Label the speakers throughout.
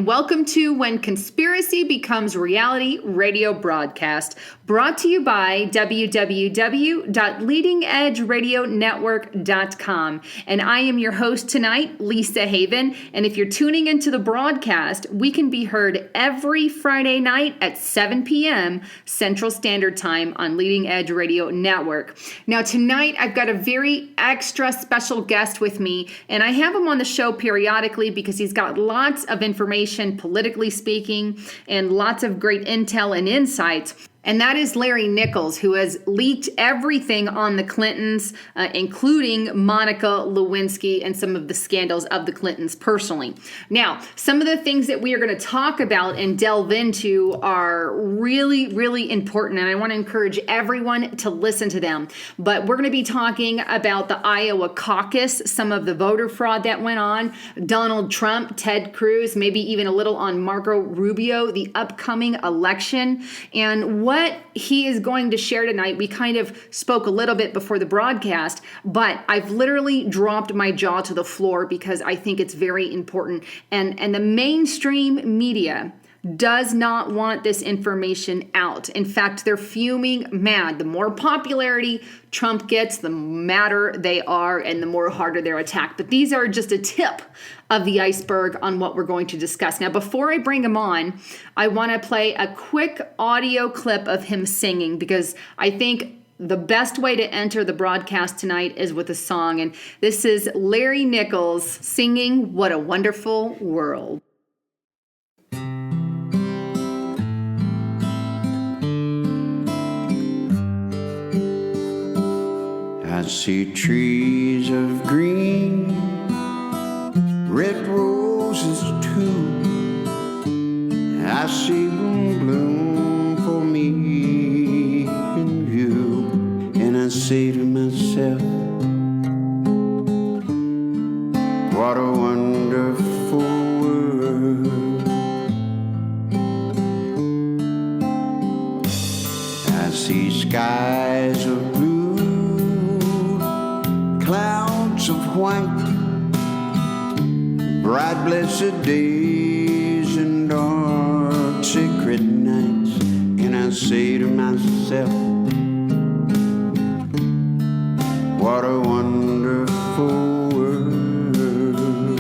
Speaker 1: welcome to When Conspiracy Becomes Reality radio broadcast, brought to you by www.leadingedgeradionetwork.com. And I am your host tonight, Lisa Haven. And if you're tuning into the broadcast, we can be heard every Friday night at 7 p.m. Central Standard Time on Leading Edge Radio Network. Now, tonight, I've got a very extra special guest with me, and I have him on the show periodically because he's got lots of information, politically speaking, and lots of great intel and insights. And that is Larry Nichols, who has leaked everything on the Clintons, including Monica Lewinsky and some of the scandals of the Clintons personally. Now, some of the things that we are going to talk about and delve into are really, really important, and I want to encourage everyone to listen to them. But we're going to be talking about the Iowa caucus, some of the voter fraud that went on, Donald Trump, Ted Cruz, maybe even a little on Marco Rubio, the upcoming election, and what he is going to share tonight. We kind of spoke a little bit before the broadcast, but I've literally dropped my jaw to the floor because I think it's very important. And the mainstream media does not want this information out. In fact, they're fuming mad. The more popularity Trump gets, the madder they are and the more harder they're attacked. But these are just a tip of the iceberg on what we're going to discuss. Now, before I bring him on, I want to play a quick audio clip of him singing because I think the best way to enter the broadcast tonight is with a song. And this is Larry Nichols singing What a Wonderful World.
Speaker 2: I see trees of green, red roses too. I see them bloom for me and you. And I say to myself, what a wonderful world. I see skies of blue, clouds of white, bright blessed days and dark sacred nights. And I say to myself, what a wonderful world.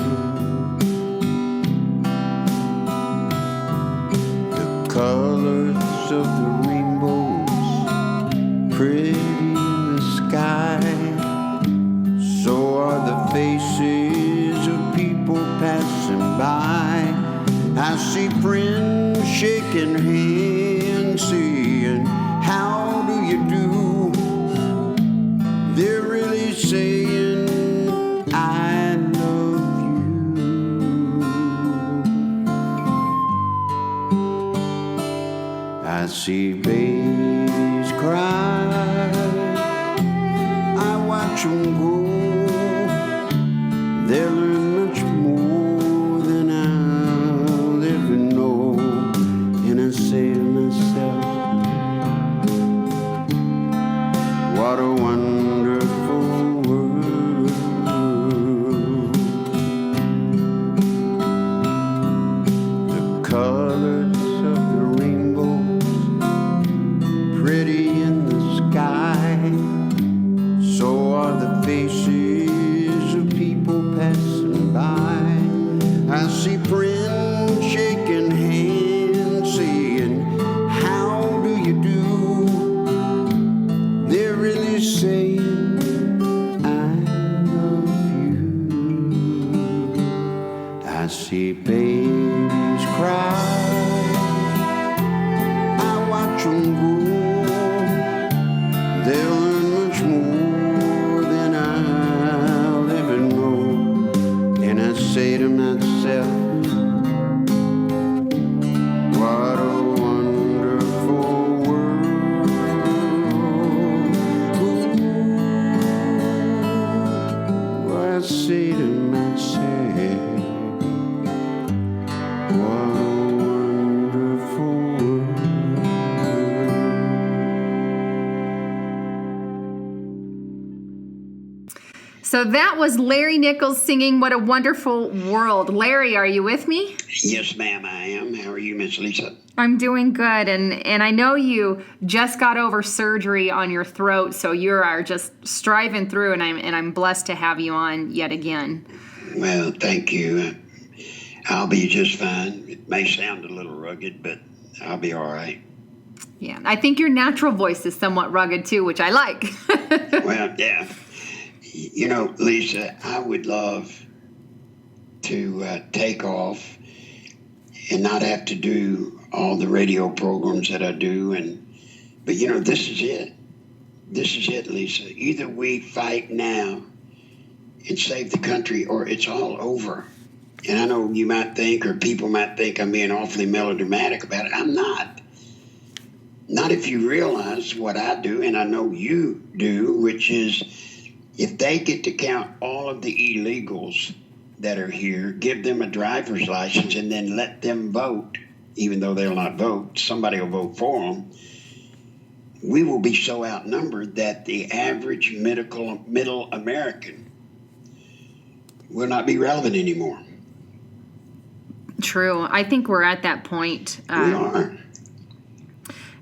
Speaker 2: The colors of the rainbows, pretty in the sky, so are the faces of people passing by. I see friends shaking hands, saying, how do you do? They're really saying, I love you. I see babies cry, I watch them grow. They learn much more than I'll ever know. And I say to myself, what a wonderful world. The colors of the rainbows, pretty in the sky, so are the faces of people passing by. I see friends shaking hands, saying, how do you do? They're really saying, I love you. I see babies cry, I watch them grow. They'll learn much more than I'll ever know. And I say to myself, what a wonderful world.
Speaker 1: So that was Larry Nichols singing What a Wonderful World. Larry, are you with me?
Speaker 2: Yes, ma'am, I am. How are you, Miss Lisa?
Speaker 1: I'm doing good, and I know you just got over surgery on your throat, so you are just striving through, and I'm blessed to have you on yet again.
Speaker 2: Well, thank you. I'll be just fine. It may sound a little rugged, but I'll be all right.
Speaker 1: Yeah, I think your natural voice is somewhat rugged too, which I like.
Speaker 2: Well, yeah. You know, Lisa, I would love to take off and not have to do all the radio programs that I do. But, you know, this is it. This is it, Lisa. Either we fight now and save the country or it's all over. And I know you might think, or people might think I'm being awfully melodramatic about it. I'm not. Not if you realize what I do, and I know you do, which is if they get to count all of the illegals that are here, give them a driver's license, and then let them vote, even though they'll not vote, somebody will vote for them, we will be so outnumbered that the average middle American will not be relevant anymore.
Speaker 1: True. I think we're at that point.
Speaker 2: We are.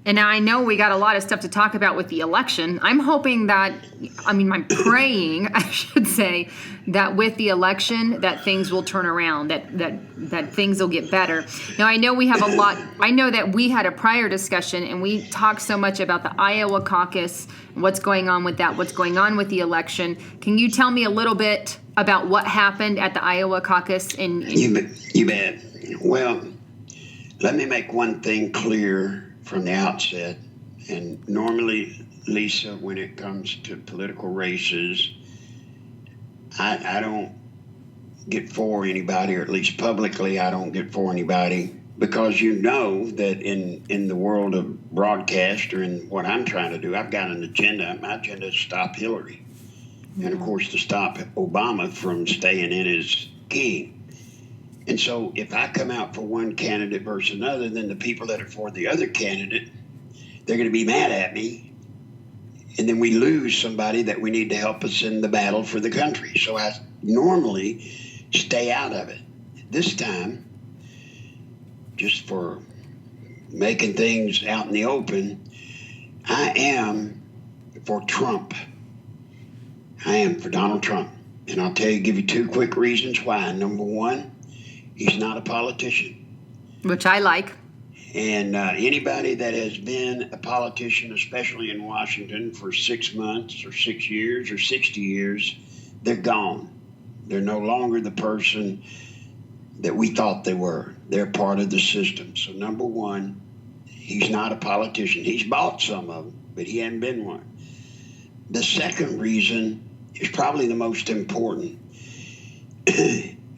Speaker 1: And I know we got a lot of stuff to talk about with the election. I'm hoping that, I'm praying, I should say, that with the election, that things will turn around, that things will get better. Now, I know we have a lot. I know that we had a prior discussion, and we talked so much about the Iowa caucus, what's going on with that, what's going on with the election. Can you tell me a little bit about what happened at the Iowa caucus?
Speaker 2: You bet. Well, let me make one thing clear from the outset, and normally, Lisa, when it comes to political races, I don't get for anybody, or at least publicly, I don't get for anybody, because you know that in the world of broadcast, or in what I'm trying to do, I've got an agenda. My agenda is to stop Hillary, and of course to stop Obama from staying in as king. And so if I come out for one candidate versus another, then the people that are for the other candidate, they're going to be mad at me. And then we lose somebody that we need to help us in the battle for the country. So I normally stay out of it. This time, just for making things out in the open, I am for Trump. I am for Donald Trump. And I'll give you two quick reasons why. Number one, he's not a politician.
Speaker 1: Which I like.
Speaker 2: And anybody that has been a politician, especially in Washington, for 6 months or 6 years or 60 years, they're gone. They're no longer the person that we thought they were. They're part of the system. So number one, he's not a politician. He's bought some of them, but he hasn't been one. The second reason is probably the most important.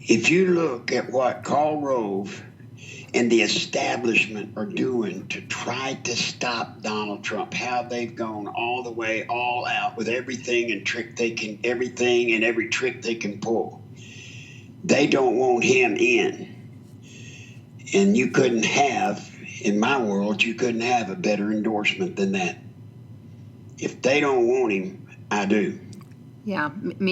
Speaker 2: If you look at what Karl Rove and the establishment are doing to try to stop Donald Trump, how they've gone all the way, all out with everything and every trick they can pull. They don't want him in. And you couldn't have, in my world, you couldn't have a better endorsement than that. If they don't want him, I do.
Speaker 1: Yeah,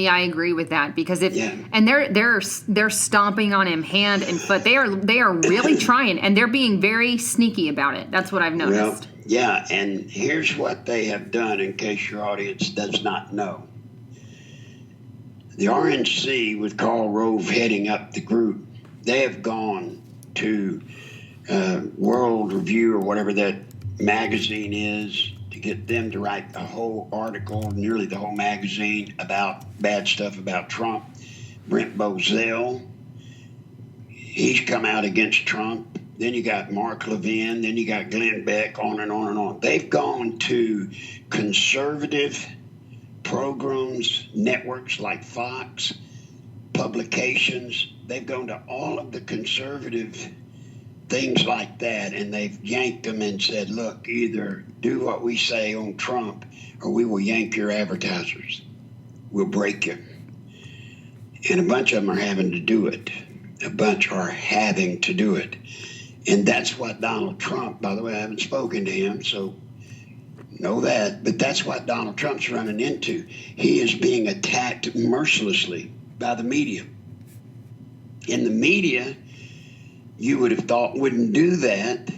Speaker 1: I agree with that, because and they're stomping on him hand and foot. They are really trying, and they're being very sneaky about it. That's what I've noticed.
Speaker 2: Well, yeah, and here's what they have done, in case your audience does not know. The RNC, with Karl Rove heading up the group, they have gone to World Review or whatever that magazine is, to get them to write a whole article, nearly the whole magazine, about bad stuff about Trump. Brent Bozell, he's come out against Trump. Then you got Mark Levin, then you got Glenn Beck, on and on and on. They've gone to conservative programs, networks like Fox, publications. They've gone to all of the conservative things like that, and they've yanked them and said, look, either do what we say on Trump, or we will yank your advertisers. We'll break you. And a bunch of them are having to do it. A bunch are having to do it. And that's what Donald Trump, by the way, I haven't spoken to him, so
Speaker 3: Know that, but that's what Donald Trump's running into. He is being attacked mercilessly by the media. And the media, you would have thought, wouldn't do that,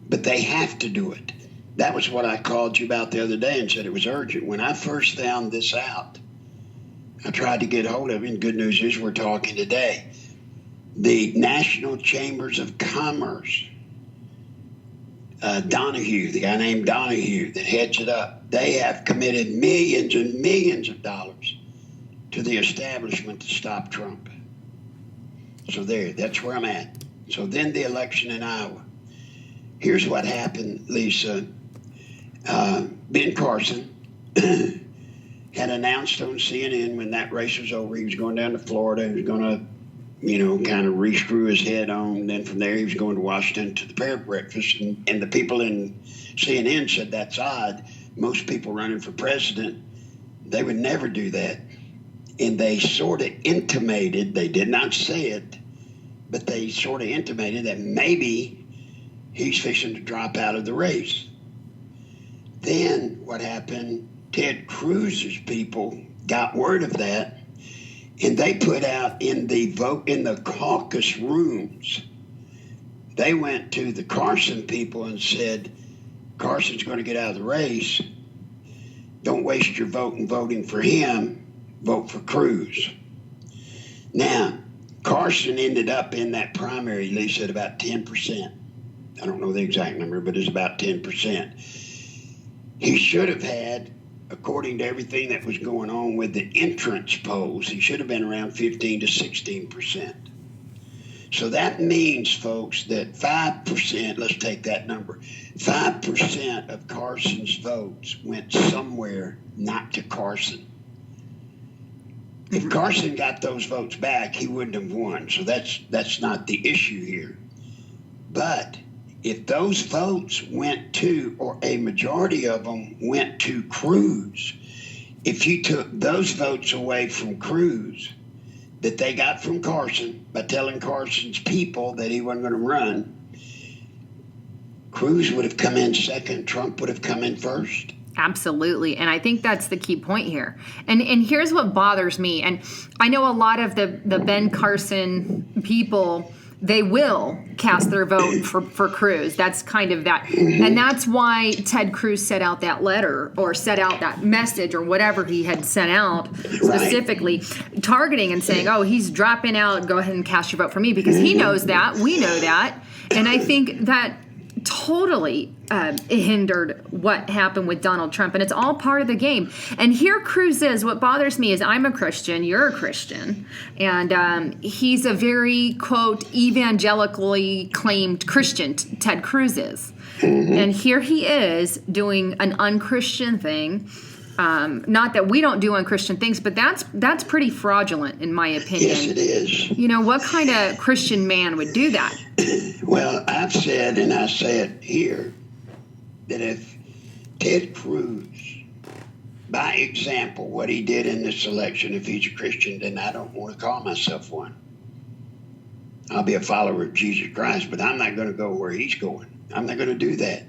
Speaker 3: but they have to do it. That was what I called you about the other day and said it was urgent. When I first found this out, I tried to get hold of it, and good news is we're talking today. The National Chambers of Commerce, Donahue, the guy named Donahue that heads it up, they have committed millions and millions of dollars to the establishment to stop Trump. So that's where I'm at. So then the election in Iowa. Here's what happened, Lisa. Ben Carson had announced on CNN when that race was over, he was going down to Florida, he was going to kind of re-screw his head on. Then from there, he was going to Washington to the prayer breakfast. And the people in CNN said, that's odd. Most people running for president, they would never do that. And they sort of intimated, they did not say it, but they sort of intimated that maybe he's fixing to drop out of the race. Then what happened, Ted Cruz's people got word of that, and they put out in the caucus rooms, they went to the Carson people and said, Carson's going to get out of the race. Don't waste your vote in voting for him. Vote for Cruz. Now, Carson ended up in that primary, Lisa, at about 10%. I don't know the exact number, but it's about 10%. He should have had, according to everything that was going on with the entrance polls, he should have been around 15 to 16%. So that means, folks, that 5%, let's take that number, 5% of Carson's votes went somewhere not to Carson. If Carson got those votes back, he wouldn't have won. So that's not the issue here. But if those votes went to, or a majority of them went to Cruz, if you took those votes away from Cruz that they got from Carson by telling Carson's people that he wasn't going to run, Cruz would have come in second, Trump would have come in first.
Speaker 1: Absolutely. And I think that's the key point here. And here's what bothers me. And I know a lot of the Ben Carson people, they will cast their vote for Cruz. That's kind of that. And that's why Ted Cruz set out that letter, or set out that message, or whatever he had sent out, specifically targeting and saying, oh, he's dropping out, go ahead and cast your vote for me, because he knows that. We know that. And I think that totally hindered what happened with Donald Trump, and it's all part of the game. And here Cruz is. What bothers me is I'm a Christian, you're a Christian, and he's a very, quote, evangelically claimed Christian, Ted Cruz is. And here he is doing an unchristian thing. Not that we don't do unchristian things, but that's pretty fraudulent, in my opinion.
Speaker 3: Yes, it is.
Speaker 1: You know, what kind of Christian man would do that?
Speaker 3: Well, I've said, and I say it here, that if Ted Cruz, by example, what he did in this election, if he's a Christian, then I don't want to call myself one. I'll be a follower of Jesus Christ, but I'm not going to go where he's going. I'm not going to do that.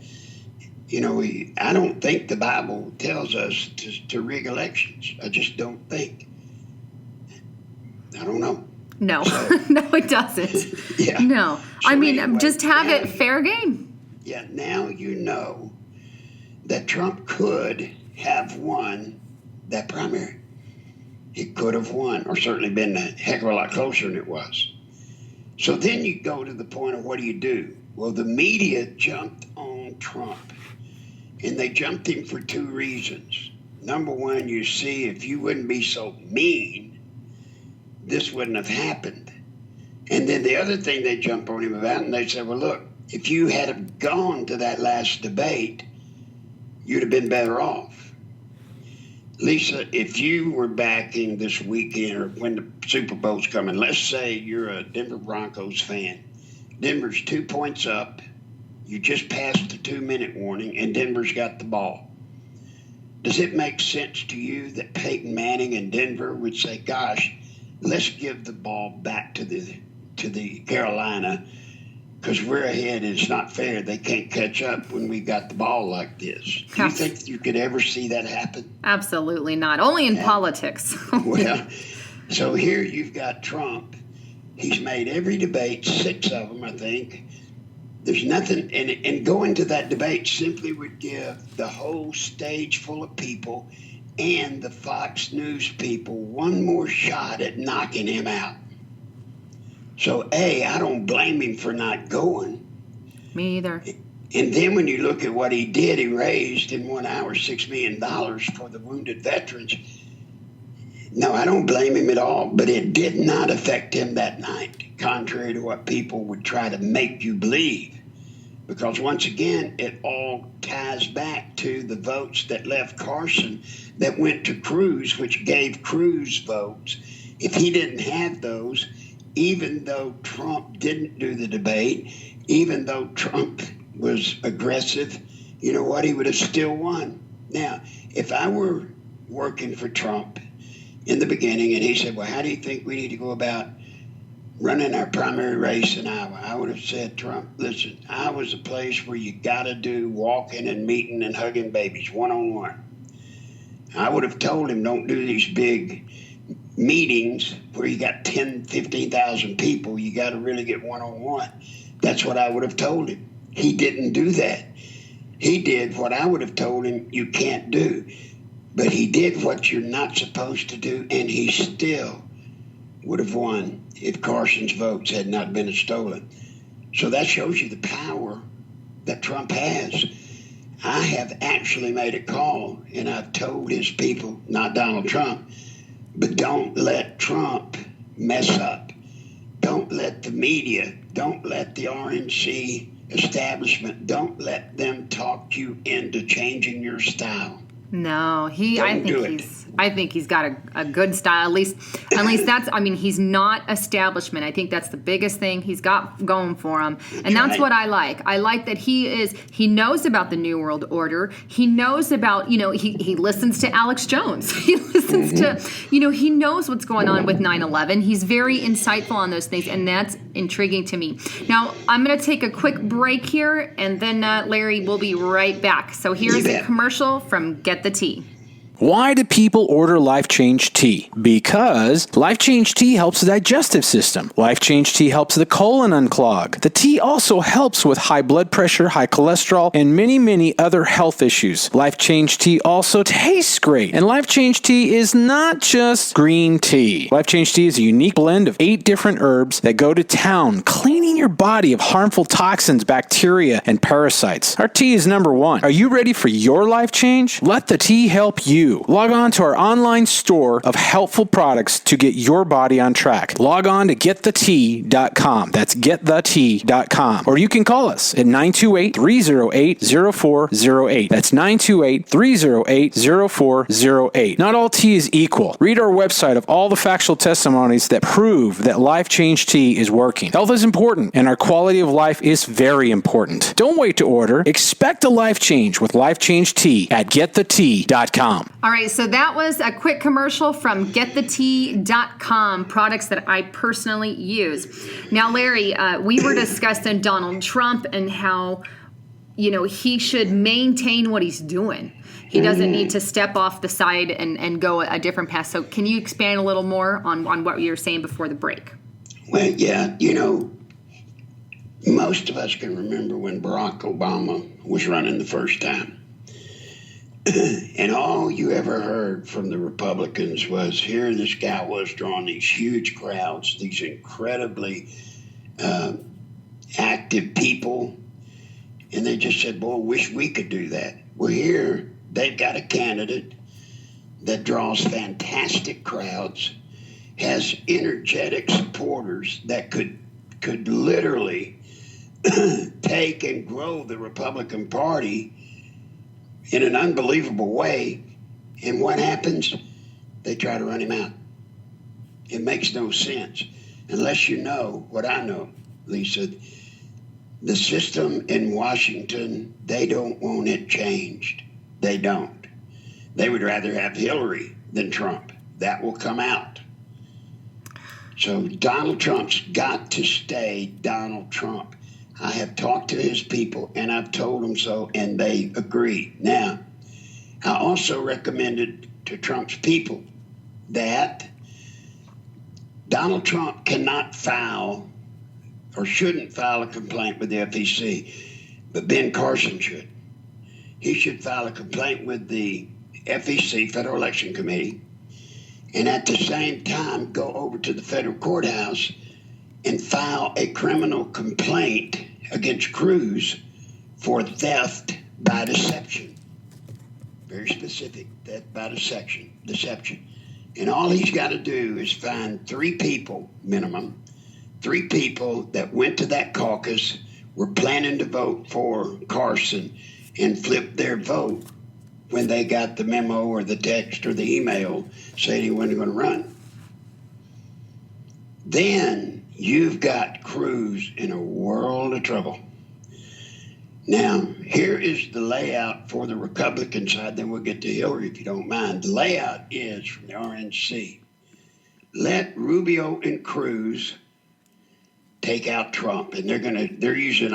Speaker 3: You know, I don't think the Bible tells us to rig elections. I just don't think. I don't know.
Speaker 1: No, no, it doesn't.
Speaker 3: Yeah.
Speaker 1: No.
Speaker 3: So
Speaker 1: I mean,
Speaker 3: anyway,
Speaker 1: just have it fair game.
Speaker 3: Yeah, now you know that Trump could have won that primary. He could have won, or certainly been a heck of a lot closer than it was. So then you go to the point of what do you do? Well, the media jumped on Trump, and they jumped him for two reasons. Number one, you see, if you wouldn't be so mean, this wouldn't have happened. And then the other thing they jump on him about, and they said, well, look, if you had have gone to that last debate, you'd have been better off. Lisa, if you were backing this weekend or when the Super Bowl's coming, let's say you're a Denver Broncos fan. Denver's 2 points up. You just passed the 2-minute warning, and Denver's got the ball. Does it make sense to you that Peyton Manning and Denver would say, gosh, let's give the ball back to the Carolina because we're ahead and it's not fair. They can't catch up when we got the ball like this. Do you think you could ever see that happen?
Speaker 1: Absolutely not. Only in politics.
Speaker 3: Well, so here you've got Trump. He's made every debate, 6 of them, I think. There's nothing, and going to that debate simply would give the whole stage full of people and the Fox News people one more shot at knocking him out. So, I don't blame him for not going.
Speaker 1: Me either.
Speaker 3: And then when you look at what he did, he raised in 1 hour $6 million for the wounded veterans. No, I don't blame him at all, but it did not affect him that night, contrary to what people would try to make you believe. Because once again, it all ties back to the votes that left Carson that went to Cruz, which gave Cruz votes. If he didn't have those, even though Trump didn't do the debate, even though Trump was aggressive, you know what, he would have still won. Now, if I were working for Trump in the beginning and he said, well, how do you think we need to go about running our primary race in Iowa? I would have said, Trump, listen, Iowa's a place where you got to do walking and meeting and hugging babies one-on-one. I would have told him, don't do these big meetings where you got 10, 15,000 people. You got to really get one-on-one. That's what I would have told him. He didn't do that. He did what I would have told him you can't do. But he did what you're not supposed to do, and he still would have won if Carson's votes had not been stolen. So that shows you the power that Trump has. I have actually made a call, and I've told his people, not Donald Trump, but don't let Trump mess up. Don't let the media, don't let the RNC establishment, don't let them talk you into changing your style.
Speaker 1: No, I think he's got a good style. At least that's, I mean, he's not establishment. I think that's the biggest thing he's got going for him. And that's what I like. I like that he knows about the New World Order. He knows about, he listens to Alex Jones. He listens to, he knows what's going on with 9/11. He's very insightful on those things, and that's intriguing to me. Now, I'm going to take a quick break here, and then Larry will be right back. So here's a commercial from Get the Tea.
Speaker 4: Why do people order Life Change Tea? Because Life Change Tea helps the digestive system. Life Change Tea helps the colon unclog. The tea also helps with high blood pressure, high cholesterol, and many, many other health issues. Life Change Tea also tastes great. And Life Change Tea is not just green tea. Life Change Tea is a unique blend of 8 different herbs that go to town, cleaning your body of harmful toxins, bacteria, and parasites. Our tea is number 1. Are you ready for your life change? Let the tea help you. Log on to our online store of helpful products to get your body on track. Log on to getthetea.com. That's getthetea.com. Or you can call us at 928-308-0408. That's 928-308-0408. Not all tea is equal. Read our website of all the factual testimonies that prove that Life Change Tea is working. Health is important, and our quality of life is very important. Don't wait to order. Expect a life change with Life Change Tea at getthetea.com.
Speaker 1: All right, so that was a quick commercial from getthetea.com, products that I personally use. Now, Larry, we were discussing Donald Trump and how, he should maintain what he's doing. He doesn't need to step off the side and go a different path. So can you expand a little more on what you were saying before the break?
Speaker 3: Well, yeah, most of us can remember when Barack Obama was running the first time. And all you ever heard from the Republicans was here this guy was drawing these huge crowds, these incredibly active people. And they just said, boy, wish we could do that. Well, here they've got a candidate that draws fantastic crowds, has energetic supporters that could literally take and grow the Republican Party in an unbelievable way. And what happens? They try to run him out. It makes no sense. Unless you know what I know, Lisa, the system in Washington, they don't want it changed. They don't. They would rather have Hillary than Trump. That will come out. So Donald Trump's got to stay Donald Trump. I have talked to his people, and I've told them so, and they agree. Now, I also recommended to Trump's people that Donald Trump cannot file or shouldn't file a complaint with the FEC, but Ben Carson should. He should file a complaint with the FEC, Federal Election Committee, and at the same time go over to the federal courthouse and file a criminal complaint against Cruz for theft by deception. Very specific, theft by deception. And all he's got to do is find 3 people, minimum, 3 people that went to that caucus, were planning to vote for Carson, and flipped their vote when they got the memo or the text or the email saying he wasn't going to run. Then you've got Cruz in a world of trouble. Now, here is the layout for the Republican side, then we'll get to Hillary if you don't mind. The layout is from the RNC. Let Rubio and Cruz take out Trump, and they're using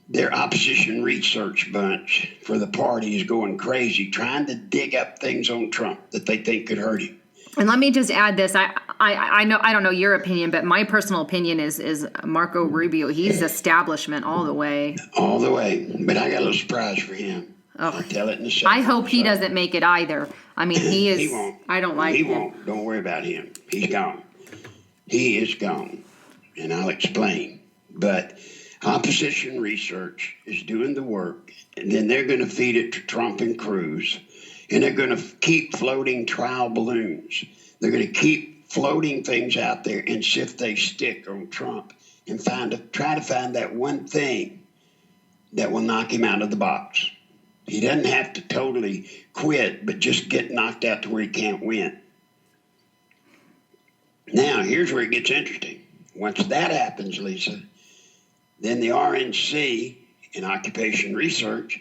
Speaker 3: their opposition research bunch for the party is going crazy, trying to dig up things on Trump that they think could hurt him.
Speaker 1: And let me just add this. I know I don't know your opinion, but my personal opinion is Marco Rubio. He's establishment all the way.
Speaker 3: All the way. But I got a little surprise for him.
Speaker 1: Oh.
Speaker 3: I'll tell it in a second.
Speaker 1: I hope he doesn't make it either. I mean, he is.
Speaker 3: He won't.
Speaker 1: I don't like him.
Speaker 3: He won't. Don't worry about him. He's gone. He is gone. And I'll explain. But opposition research is doing the work, and then they're going to feed it to Trump and Cruz, and they're going to keep floating trial balloons. They're going to keep floating things out there and see if they stick on Trump and try to find that one thing that will knock him out of the box. He doesn't have to totally quit, but just get knocked out to where he can't win. Now, here's where it gets interesting. Once that happens, Lisa, then the RNC and Occupation Research,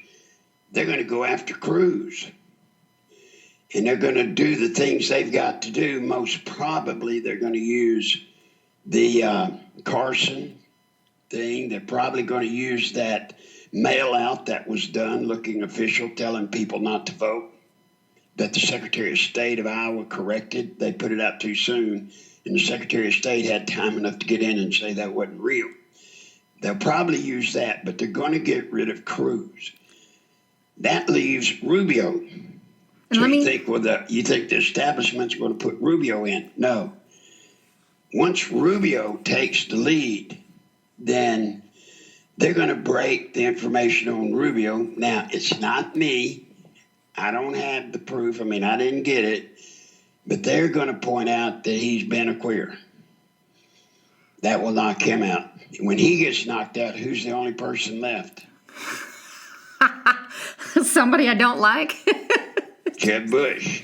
Speaker 3: they're going to go after Cruz. And they're going to do the things they've got to do. Most probably they're going to use the Carson thing. They're probably going to use that mail out that was done looking official, telling people not to vote, that the Secretary of State of Iowa corrected. They put it out too soon, and the Secretary of State had time enough to get in and say that wasn't real. They'll probably use that, but they're going to get rid of Cruz. That leaves Rubio. So you think the establishment's going to put Rubio in? No. Once Rubio takes the lead, then they're going to break the information on Rubio. Now, it's not me. I don't have the proof. I mean, I didn't get it. But they're going to point out that he's been a queer. That will knock him out. When he gets knocked out, who's the only person left?
Speaker 1: Somebody I don't like.
Speaker 3: Jeb Bush.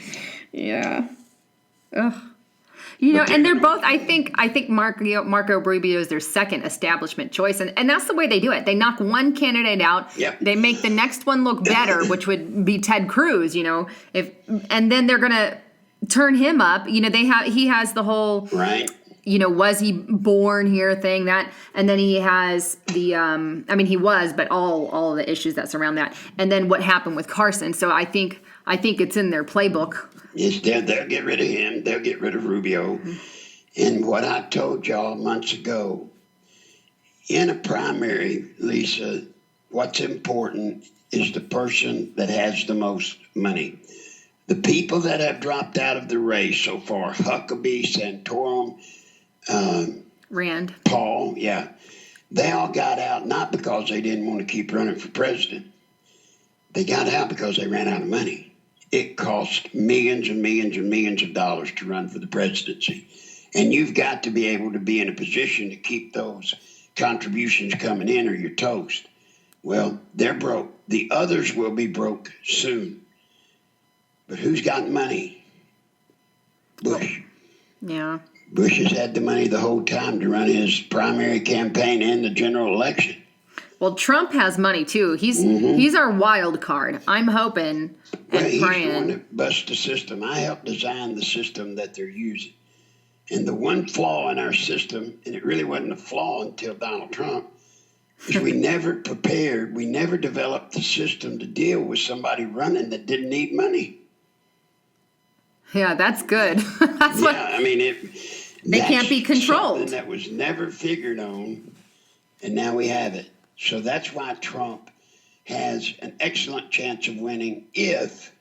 Speaker 1: Yeah. Ugh. You know, and they're both. I think Marco Rubio is their second establishment choice, and that's the way they do it. They knock one candidate out.
Speaker 3: Yep.
Speaker 1: They make the next one look better, which would be Ted Cruz. You know, and then they're gonna turn him up. You know, he has the whole
Speaker 3: right.
Speaker 1: You know, was he born here thing that, and then he has the. I mean, he was, but all of the issues that surround that, and then what happened with Carson. So I think it's in their playbook.
Speaker 3: Yes, they'll get rid of him. They'll get rid of Rubio. Mm-hmm. And what I told y'all months ago, in a primary, Lisa, what's important is the person that has the most money. The people that have dropped out of the race so far, Huckabee, Santorum,
Speaker 1: Rand,
Speaker 3: Paul, yeah, they all got out not because they didn't want to keep running for president. They got out because they ran out of money. It cost millions and millions and millions of dollars to run for the presidency. And you've got to be able to be in a position to keep those contributions coming in or you're toast. Well, they're broke. The others will be broke soon. But who's got money? Bush.
Speaker 1: Yeah.
Speaker 3: Bush has had the money the whole time to run his primary campaign and the general election.
Speaker 1: Well, Trump has money too. He's our wild card. I'm hoping and praying.
Speaker 3: He's the one that busts the system. I helped design the system that they're using. And the one flaw in our system, and it really wasn't a flaw until Donald Trump, is we never prepared, we never developed the system to deal with somebody running that didn't need money.
Speaker 1: Yeah, that's good.
Speaker 3: I mean,
Speaker 1: they can't be controlled.
Speaker 3: Something that was never figured on, and now we have it. So that's why Trump has an excellent chance of winning if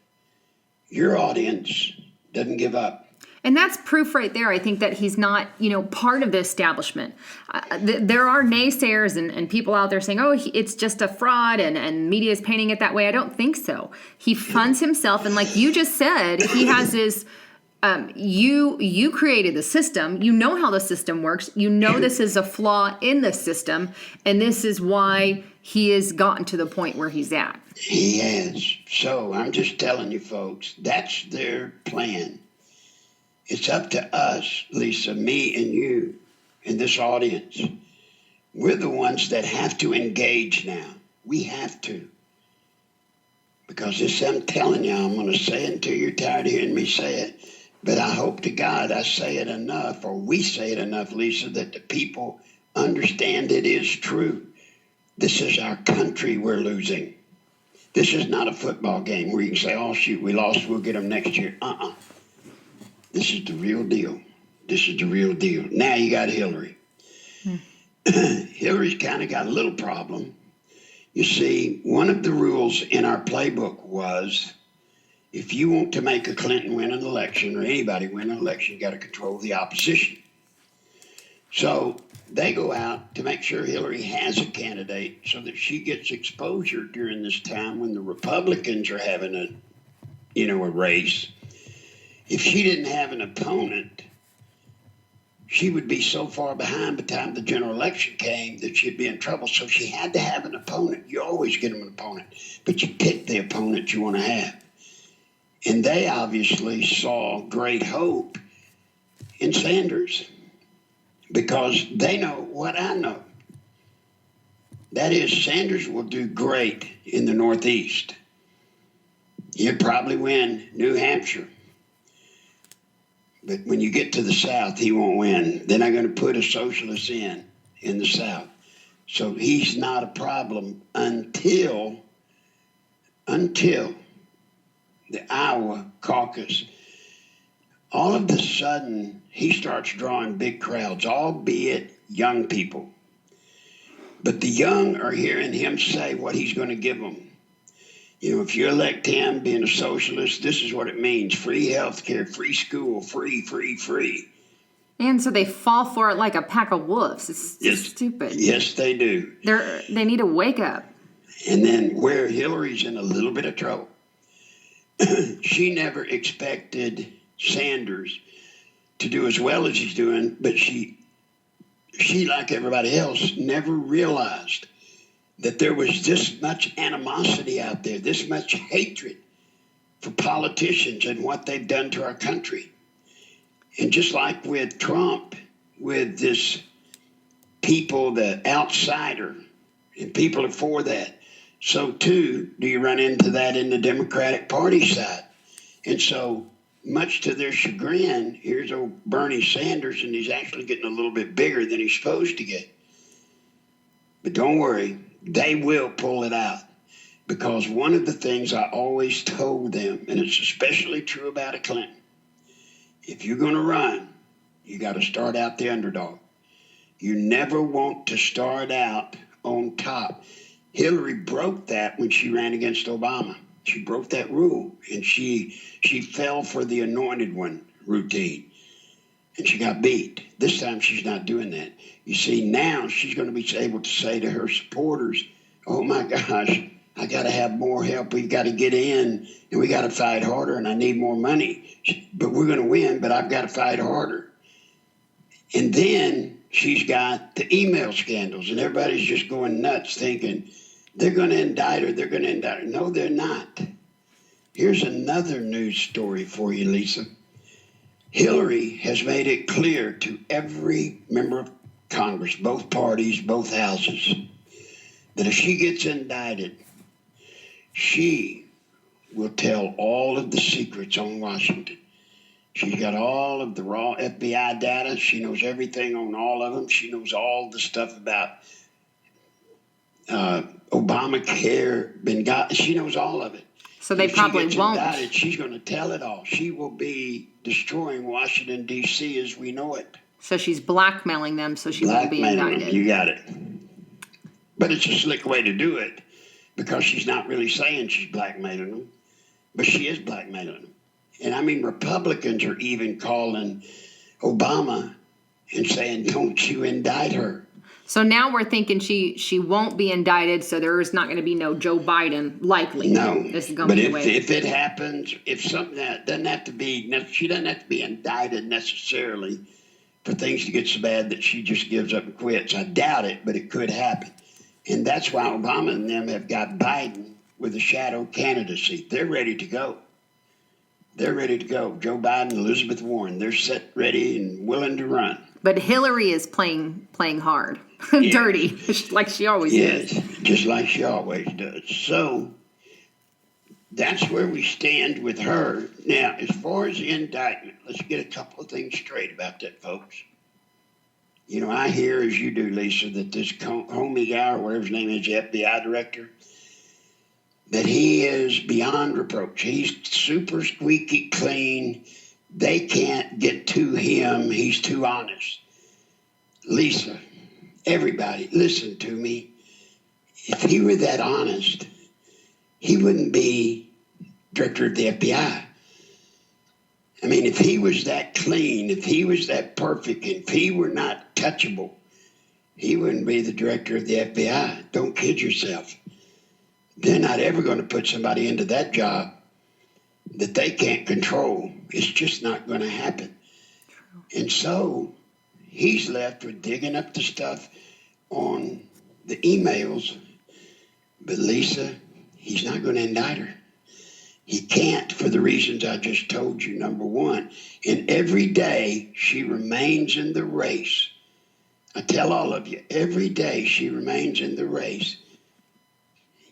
Speaker 3: your audience doesn't give up.
Speaker 1: And that's proof right there, I think, that he's not, part of the establishment. There are naysayers and people out there saying, it's just a fraud and media is painting it that way. I don't think so. He funds himself. And like you just said, he has his, you created the system. You know how the system works. You know this is a flaw in the system. And this is why he has gotten to the point where he's at.
Speaker 3: He has. So I'm just telling you, folks, that's their plan. It's up to us, Lisa, me and you, and this audience. We're the ones that have to engage now. We have to. Because this, I'm telling you, I'm going to say it until you're tired of hearing me say it. But I hope to God I say it enough, or we say it enough, Lisa, that the people understand it is true. This is our country we're losing. This is not a football game where you can say, shoot, we lost, we'll get them next year. This is the real deal. This is the real deal. Now you got Hillary. Hillary's kind of got a little problem. You see, one of the rules in our playbook was if you want to make a Clinton win an election or anybody win an election, you got to control the opposition. So they go out to make sure Hillary has a candidate so that she gets exposure during this time when the Republicans are having a race. If she didn't have an opponent, she would be so far behind by the time the general election came that she'd be in trouble. So she had to have an opponent. You always get them an opponent, but you pick the opponent you want to have. And they obviously saw great hope in Sanders because they know what I know. That is, Sanders will do great in the Northeast. He'll probably win New Hampshire. But when you get to the South, he won't win. They're not going to put a socialist in the South. So he's not a problem until the Iowa caucus. All of a sudden, he starts drawing big crowds, albeit young people. But the young are hearing him say what he's going to give them. If you elect him being a socialist, this is what it means. Free health care, free school, free, free, free.
Speaker 1: And so they fall for it like a pack of wolves. It's stupid.
Speaker 3: Yes, they do.
Speaker 1: They need to wake up.
Speaker 3: And then where Hillary's in a little bit of trouble, she never expected Sanders to do as well as he's doing, but she, like everybody else, never realized that there was this much animosity out there, this much hatred for politicians and what they've done to our country. And just like with Trump, with this people, the outsider, and people are for that, so too do you run into that in the Democratic Party side. And so, much to their chagrin, here's old Bernie Sanders, and he's actually getting a little bit bigger than he's supposed to get. But don't worry. They will pull it out because one of the things I always told them, and it's especially true about a Clinton, if you're going to run, you got to start out the underdog. You never want to start out on top. Hillary broke that when she ran against Obama. She broke that rule, and she fell for the anointed one routine, and she got beat. This time she's not doing that. You see, now she's going to be able to say to her supporters, oh my gosh, I got to have more help. We've got to get in, and we got to fight harder, and I need more money. But we're going to win, but I've got to fight harder. And then she's got the email scandals, and everybody's just going nuts thinking, they're going to indict her, they're going to indict her. No, they're not. Here's another news story for you, Lisa. Hillary has made it clear to every member of Congress, both parties, both houses, that if she gets indicted, she will tell all of the secrets on Washington. She's got all of the raw FBI data. She knows everything on all of them. She knows all the stuff about Obamacare. She knows all of it.
Speaker 1: So they
Speaker 3: if
Speaker 1: probably
Speaker 3: she gets
Speaker 1: won't.
Speaker 3: Indicted, she's going to tell it all. She will be destroying Washington, D.C. as we know it.
Speaker 1: So she's blackmailing them so she won't be
Speaker 3: Blackmailing
Speaker 1: indicted.
Speaker 3: them. You got it. But it's a slick way to do it because she's not really saying she's blackmailing them, but she is blackmailing them. And I mean, Republicans are even calling Obama and saying, don't you indict her.
Speaker 1: So now we're thinking she won't be indicted, so there is not going to be no Joe Biden, likely.
Speaker 3: No,
Speaker 1: this is going
Speaker 3: but
Speaker 1: to be the way.
Speaker 3: if it happens, if something that doesn't have to be, she doesn't have to be indicted necessarily for things to get so bad that she just gives up and quits. I doubt it, but it could happen. And that's why Obama and them have got Biden with a shadow candidacy. They're ready to go. They're ready to go. Joe Biden, Elizabeth Warren, they're set, ready, and willing to run.
Speaker 1: But Hillary is playing hard, dirty, like she always
Speaker 3: yes,
Speaker 1: does.
Speaker 3: Just like she always does. So that's where we stand with her. Now, as far as the indictment, let's get a couple of things straight about that, folks. You know, I hear, as you do, Lisa, that this Comey guy, or whatever his name is, the FBI director, that he is beyond reproach. He's super squeaky clean. They can't get to him. He's too honest. Lisa, everybody, listen to me. If he were that honest, he wouldn't be director of the FBI. I mean, if he was that clean, if he was that perfect, if he were not touchable, he wouldn't be the director of the FBI. Don't kid yourself. They're not ever going to put somebody into that job that they can't control. It's just not going to happen. And so he's left with digging up the stuff on the emails. But Lisa, he's not going to indict her. He can't for the reasons I just told you, number one. And every day she remains in the race. I tell all of you, every day she remains in the race.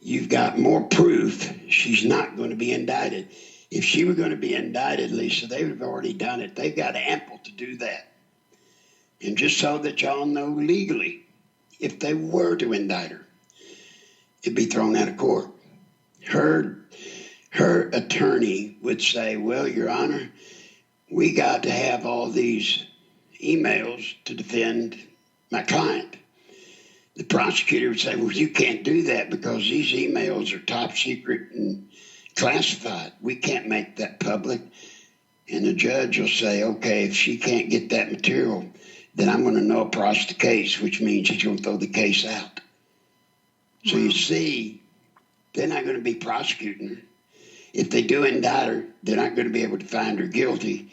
Speaker 3: You've got more proof she's not going to be indicted. If she were going to be indicted, Lisa, they would have already done it. They've got ample to do that. And just so that y'all know legally, if they were to indict her, it'd be thrown out of court. Her attorney would say, well, Your Honor, we got to have all these emails to defend my client. The prosecutor would say, well, you can't do that because these emails are top secret and classified. We can't make that public. And the judge will say, okay, if she can't get that material, then I'm going to no prosecute the case, which means he's going to throw the case out. So you see, they're not going to be prosecuting her. If they do indict her, they're not going to be able to find her guilty.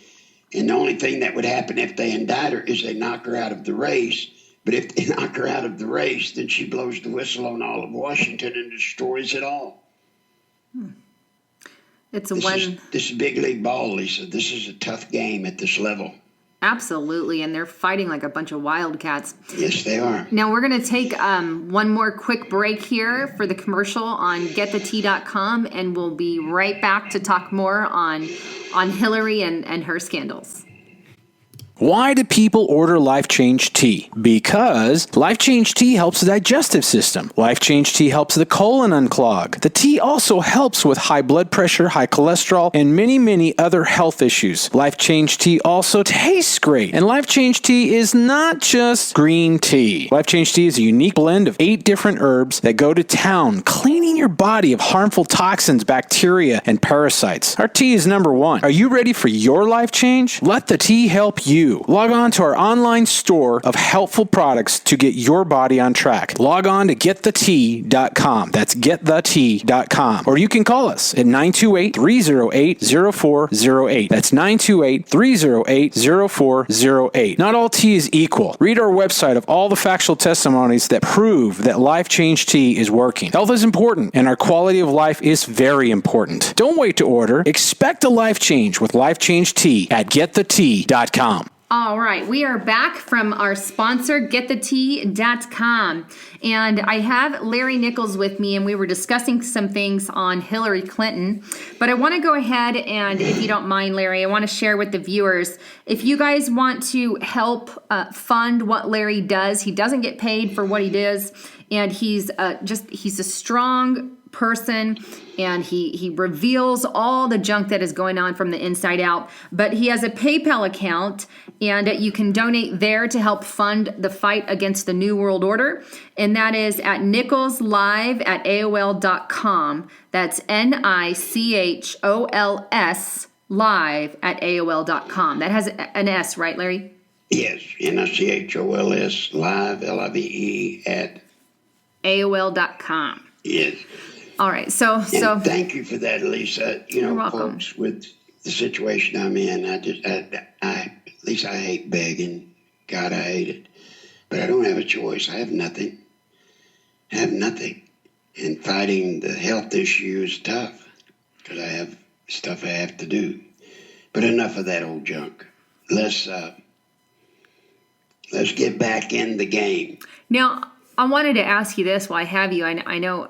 Speaker 3: And the only thing that would happen if they indict her is they knock her out of the race. But if they knock her out of the race, then she blows the whistle on all of Washington and destroys it all.
Speaker 1: This
Speaker 3: is big league ball, Lisa. This is a tough game at this level.
Speaker 1: Absolutely, and they're fighting like a bunch of wildcats.
Speaker 3: Yes, they are.
Speaker 1: Now we're going to take one more quick break here for the commercial on getthetea.com, and we'll be right back to talk more on Hillary and her scandals.
Speaker 4: Why do people order Life Change Tea? Because Life Change Tea helps the digestive system. Life Change Tea helps the colon unclog. The tea also helps with high blood pressure, high cholesterol, and many, many other health issues. Life Change Tea also tastes great. And Life Change Tea is not just green tea. Life Change Tea is a unique blend of 8 different herbs that go to town, cleaning your body of harmful toxins, bacteria, and parasites. Our tea is number 1. Are you ready for your life change? Let the tea help you. Log on to our online store of helpful products to get your body on track. Log on to getthetea.com. That's getthetea.com. Or you can call us at 928-308-0408. That's 928-308-0408. Not all tea is equal. Read our website of all the factual testimonies that prove that Life Change Tea is working. Health is important, and our quality of life is very important. Don't wait to order. Expect a life change with Life Change Tea at getthetea.com.
Speaker 1: All right, we are back from our sponsor, getthetea.com. And I have Larry Nichols with me, and we were discussing some things on Hillary Clinton. But I want to go ahead and, if you don't mind, Larry, I want to share with the viewers, if you guys want to help fund what Larry does, he doesn't get paid for what he does, and he's a strong person, and he reveals all the junk that is going on from the inside out. But he has a PayPal account, and you can donate there to help fund the fight against the New World Order. And that is at nicholslive@aol.com. That's NICHOLS live@aol.com. That has an S, right, Larry?
Speaker 3: Yes, NICHOLS live, LIVE at
Speaker 1: AOL.com.
Speaker 3: Yes.
Speaker 1: All right, so
Speaker 3: thank you for that, Lisa.
Speaker 1: You're welcome.
Speaker 3: Folks, with the situation I'm in, at least I hate begging. God, I hate it. But I don't have a choice. I have nothing. And fighting the health issue is tough because I have stuff I have to do. But enough of that old junk. Let's get back in the game.
Speaker 1: Now, I wanted to ask you this while I have you. I know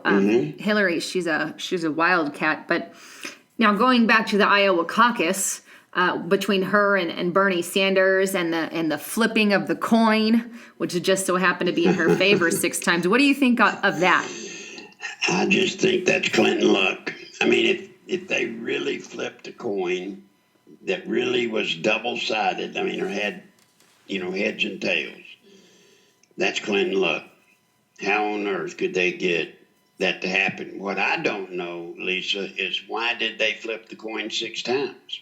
Speaker 1: Hillary, she's a wildcat, but now going back to the Iowa caucus, between her and Bernie Sanders and the flipping of the coin, which just so happened to be in her favor 6 times. What do you think of that?
Speaker 3: I just think that's Clinton luck. I mean, if they really flipped a coin that really was double-sided, I mean, or had, heads and tails, that's Clinton luck. How on earth could they get that to happen? What I don't know, Lisa, is why did they flip the coin 6 times?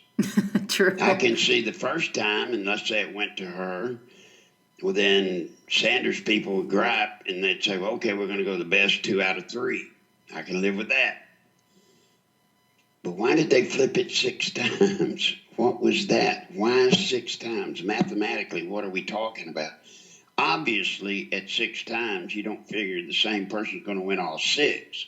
Speaker 1: True.
Speaker 3: I can see the first time, and let's say it went to her, well, then Sanders people would gripe, and they'd say, well, okay, we're going to go the best 2 out of 3. I can live with that. But why did they flip it 6 times? What was that? Why 6 times? Mathematically, what are we talking about? Obviously, at 6 times, you don't figure the same person's going to win all 6.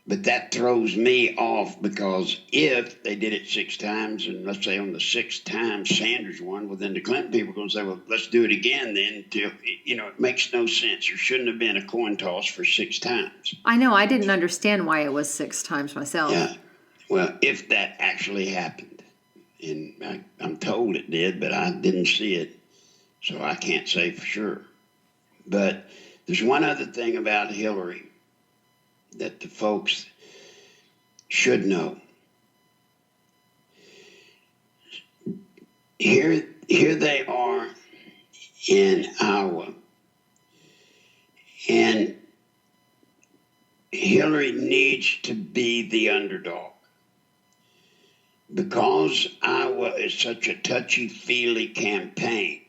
Speaker 3: But that throws me off because if they did it 6 times, and let's say on the 6th time Sanders won, well, then the Clinton people are going to say, well, let's do it again then. It makes no sense. There shouldn't have been a coin toss for 6 times.
Speaker 1: I know. I didn't understand why it was 6 times myself.
Speaker 3: Yeah. Well, if that actually happened, and I'm told it did, but I didn't see it. So I can't say for sure. But there's one other thing about Hillary that the folks should know. Here they are in Iowa, and Hillary needs to be the underdog. Because Iowa is such a touchy-feely campaign,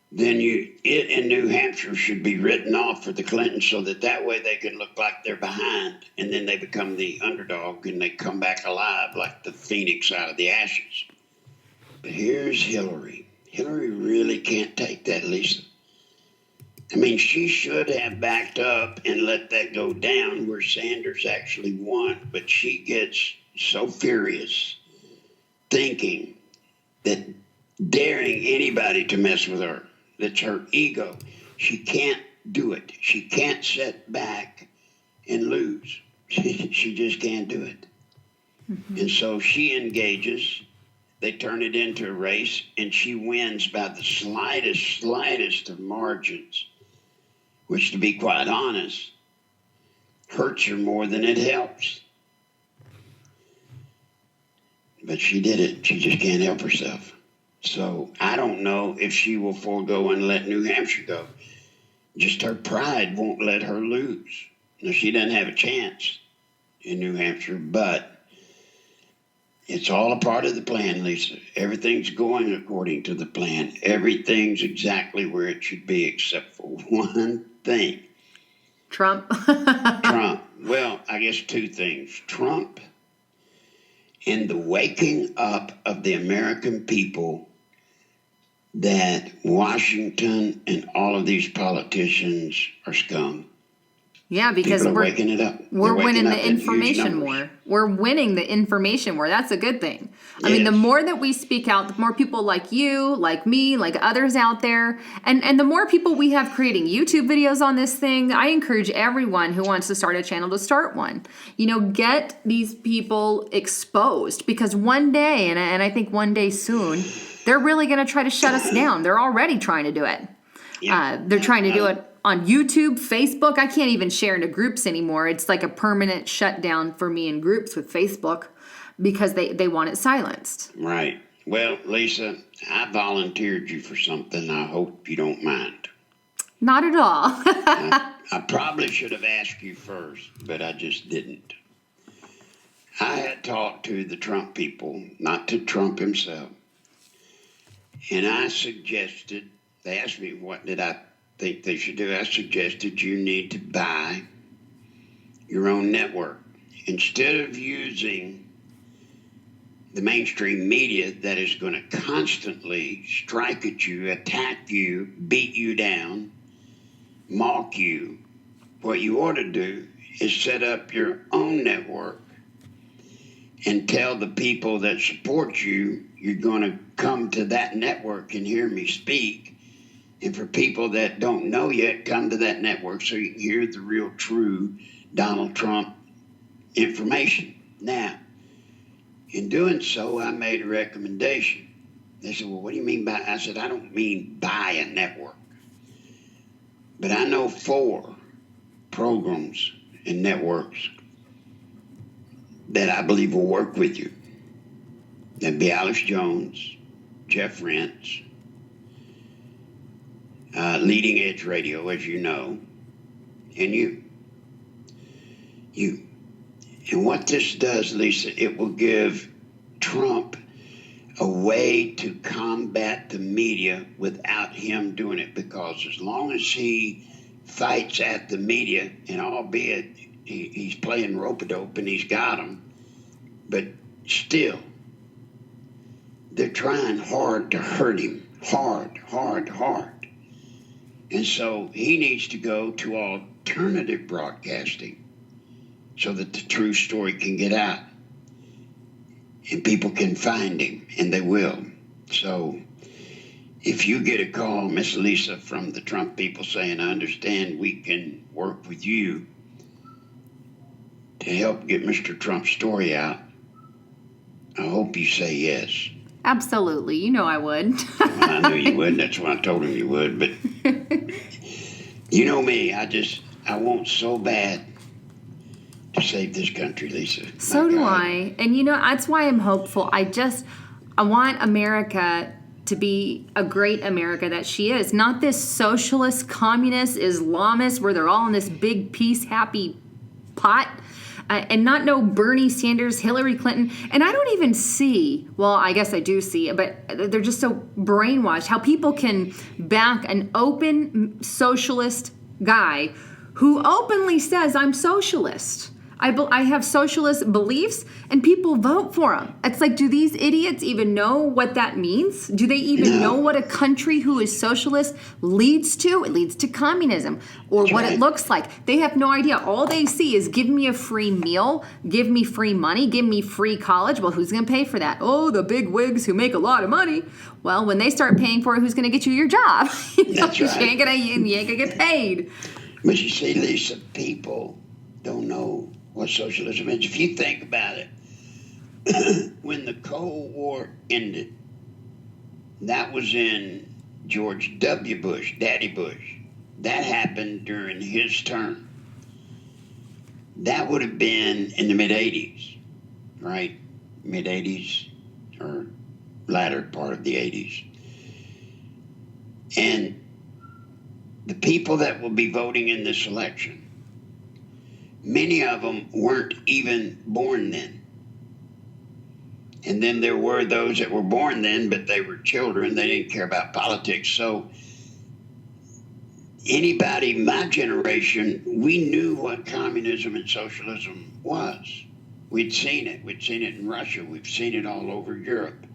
Speaker 3: then it and New Hampshire should be written off for the Clintons so that way they can look like they're behind, and then they become the underdog and they come back alive like the phoenix out of the ashes. But here's Hillary. Hillary really can't take that, Lisa. I mean, she should have backed up and let that go down where Sanders actually won, but she gets so furious thinking that daring anybody to mess with her. That's her ego. She can't do it. She can't sit back and lose. She just can't do it. Mm-hmm. And so she engages. They turn it into a race, and she wins by the slightest of margins, which, to be quite honest, hurts her more than it helps. But she did it. She just can't help herself. So I don't know if she will forego and let New Hampshire go. Just her pride won't let her lose. Now, she doesn't have a chance in New Hampshire, but it's all a part of the plan, Lisa. Everything's going according to the plan. Everything's exactly where it should be except for one thing.
Speaker 1: Trump.
Speaker 3: Trump. Well, I guess 2 things. Trump and the waking up of the American people that Washington and all of these politicians are scum.
Speaker 1: Yeah, because
Speaker 3: People are waking it up.
Speaker 1: We're
Speaker 3: They're waking
Speaker 1: winning
Speaker 3: up
Speaker 1: the
Speaker 3: in huge
Speaker 1: information
Speaker 3: numbers.
Speaker 1: war. We're winning the information war. That's a good thing. I mean, the
Speaker 3: Yes.
Speaker 1: more that we speak out, the more people like you, like me, like others out there, and the more people we have creating YouTube videos on this thing. I encourage everyone who wants to start a channel to start one. You know, get these people exposed, because one day, and I think one day soon, they're really going to try to shut us down. They're already trying to do it.
Speaker 3: Yeah.
Speaker 1: They're trying to do it on YouTube, Facebook. I can't even share into groups anymore. It's like a permanent shutdown for me in groups with Facebook because they want it silenced.
Speaker 3: Right. Well, Lisa, I volunteered you for something. I hope you don't mind.
Speaker 1: Not at all.
Speaker 3: I probably should have asked you first, but I just didn't. I had talked to the Trump people, not to Trump himself, and I suggested, they asked me what did I think they should do. I suggested you need to buy your own network. Instead of using the mainstream media that is going to constantly strike at you, attack you, beat you down, mock you, what you ought to do is set up your own network and tell the people that support you, you're going to come to that network and hear me speak. And for people that don't know yet, come to that network so you can hear the real, true Donald Trump information. Now, in doing so, I made a recommendation. They said, well, what do you mean by? I said, I don't mean buy a network. But I know 4 programs and networks that I believe will work with you. That'd be Alex Jones, Jeff Rentz, Leading Edge Radio, as you know, and you. And what this does, Lisa, it will give Trump a way to combat the media without him doing it, because as long as he fights at the media, and albeit he's playing rope-a-dope and he's got them, but still, they're trying hard to hurt him. Hard. And so he needs to go to alternative broadcasting so that the true story can get out and people can find him, and they will. So if you get a call, Miss Lisa, from the Trump people saying, I understand we can work with you to help get Mr. Trump's story out, I hope you say yes.
Speaker 1: Absolutely. You know I would.
Speaker 3: Well, I knew you would. That's why I told him you would. But you know me. I want so bad to save this country, Lisa.
Speaker 1: So
Speaker 3: My
Speaker 1: do
Speaker 3: God.
Speaker 1: I. And you know, that's why I'm hopeful. I want America to be a great America that she is. Not this socialist, communist, Islamist where they're all in this big peace, happy pot. And not no Bernie Sanders, Hillary Clinton. And I don't even see, well, I guess I do see, but they're just so brainwashed, how people can back an open socialist guy who openly says, I'm socialist. I have socialist beliefs, and people vote for him. It's like, do these idiots even know what that means? Do they even know what a country who is socialist leads to? It leads to communism, or what it looks like. They have no idea. All they see is give me a free meal, give me free money, give me free college. Well, who's going to pay for that? Oh, the big wigs who make a lot of money. Well, when they start paying for it, who's going to get you your job?
Speaker 3: That's right.
Speaker 1: You ain't gonna get paid.
Speaker 3: But you see, Lisa, people don't know what socialism is. If you think about it, when the Cold War ended, that was in George W. Bush, Daddy Bush. That happened during his term. That would have been in the mid-'80s, right? Mid-'80s or latter part of the 80s. And the people that will be voting in this election, many of them weren't even born then. And then there were those that were born then, but they were children. They didn't care about politics. So anybody, my generation, we knew what communism and socialism was. We'd seen it. We'd seen it in Russia. We've seen it all over Europe.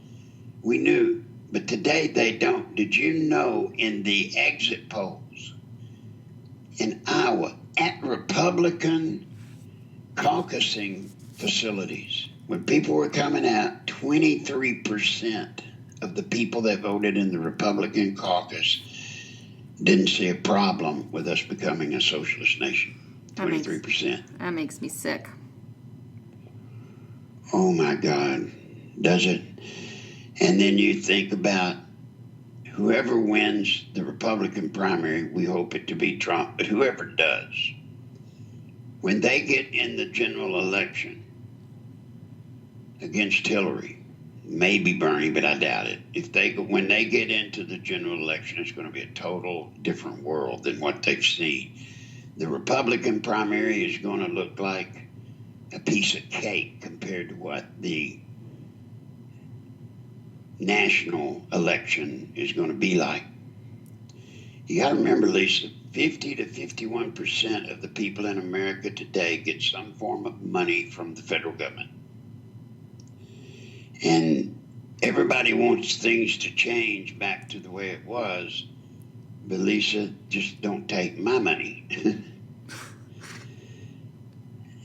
Speaker 3: We knew. But today they don't. Did you know in the exit polls in Iowa, at Republican caucusing facilities, when people were coming out, 23% of the people that voted in the Republican caucus didn't see a problem with us becoming a socialist nation. 23%.
Speaker 1: That makes me sick.
Speaker 3: Oh my God, does it? And then you think about whoever wins the Republican primary, we hope it to be Trump, but whoever does, when they get in the general election against Hillary, maybe Bernie, but I doubt it. When they get into the general election, it's going to be a total different world than what they've seen. The Republican primary is going to look like a piece of cake compared to what the national election is going to be like. You got to remember, Lisa, 50 to 51% of the people in America today get some form of money from the federal government. And everybody wants things to change back to the way it was. But Lisa, just don't take my money.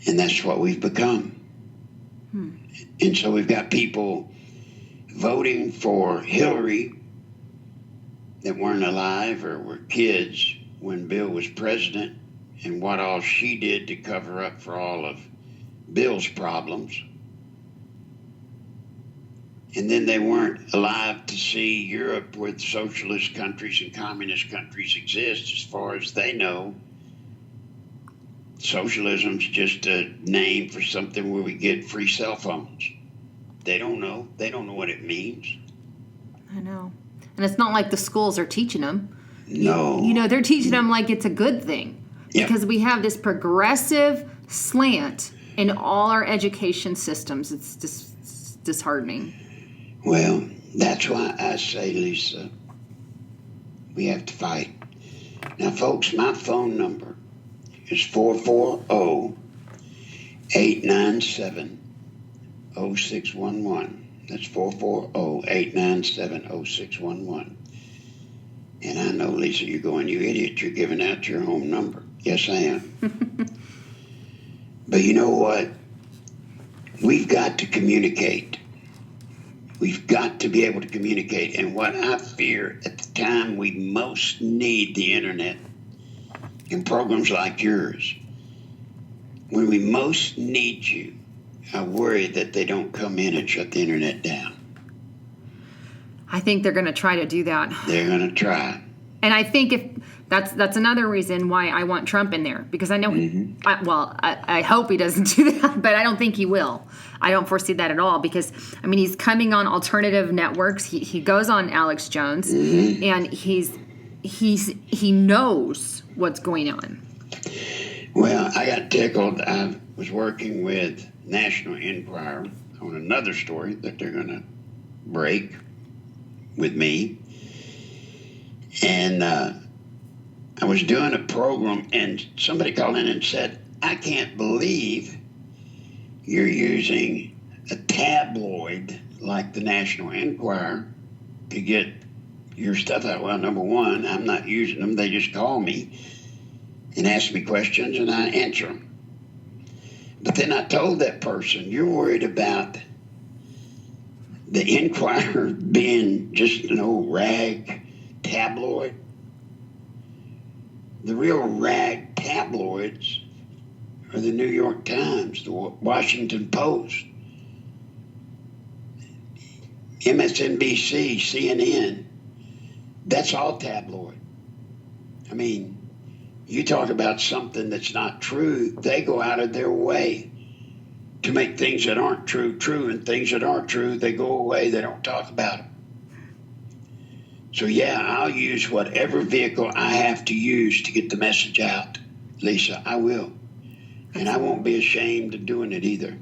Speaker 3: And that's what we've become. And so we've got people voting for Hillary that weren't alive or were kids when Bill was president, and what all she did to cover up for all of Bill's problems. And then they weren't alive to see Europe, where socialist countries and communist countries exist. As far as they know, socialism's just a name for something where we get free cell phones. They don't know. They don't know what it means.
Speaker 1: I know. And it's not like the schools are teaching them.
Speaker 3: No.
Speaker 1: You know, they're teaching them like it's a good thing.
Speaker 3: Yep.
Speaker 1: Because we have this progressive slant in all our education systems. It's just disheartening.
Speaker 3: Well, that's why I say, Lisa, we have to fight. Now, folks, my phone number is 440-897-0611. That's 440-897-0611. And I know, Lisa, you're going, you idiot, you're giving out your home number. Yes, I am. But you know what? We've got to communicate. We've got to be able to communicate. And what I fear at the time we most need the internet and programs like yours, when we most need you, I worry that they don't come in and shut the internet down.
Speaker 1: I think they're going to try to do that.
Speaker 3: They're going to try.
Speaker 1: And I think if that's another reason why I want Trump in there, because I know, I hope he doesn't do that, but I don't think he will. I don't foresee that at all, because, I mean, he's coming on alternative networks. He goes on Alex Jones, and he knows what's going on.
Speaker 3: Well, I got tickled. I was working with National Enquirer on another story that they're going to break with me. And I was doing a program, and somebody called in and said, I can't believe you're using a tabloid like the National Enquirer to get your stuff out. Well, number one, I'm not using them. They just call me and ask me questions, and I answer them. But then I told that person, you're worried about the Enquirer being just an old rag tabloid. The real rag tabloids are the New York Times, the Washington Post, MSNBC, CNN. That's all tabloid. I mean, you talk about something that's not true, they go out of their way to make things that aren't true, true, and things that aren't true, they go away, they don't talk about them. So yeah, I'll use whatever vehicle I have to use to get the message out. Lisa, I will. And I won't be ashamed of doing it either.